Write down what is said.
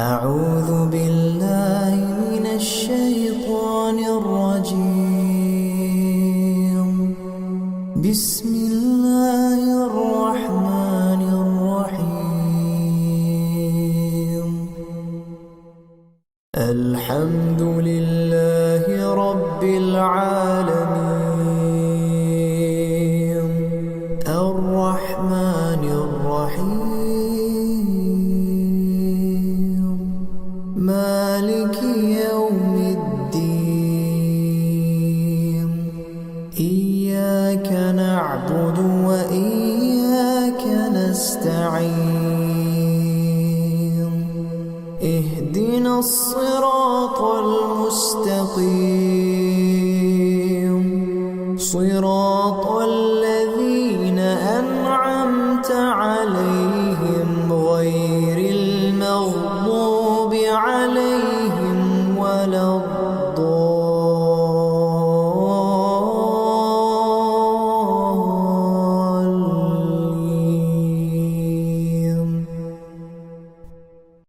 أعوذ بالله من الشيطان الرجيم. بسم الله الرحمن الرحيم. الحمد لله رب العالمين الرحمن الرحيم مالك يوم الدين. إياك نعبد وإياك نستعين. اهدنا الصراط المستقيم صراط الذين أنعمت عليهم غير المغضوب عليهم ولا الضالين.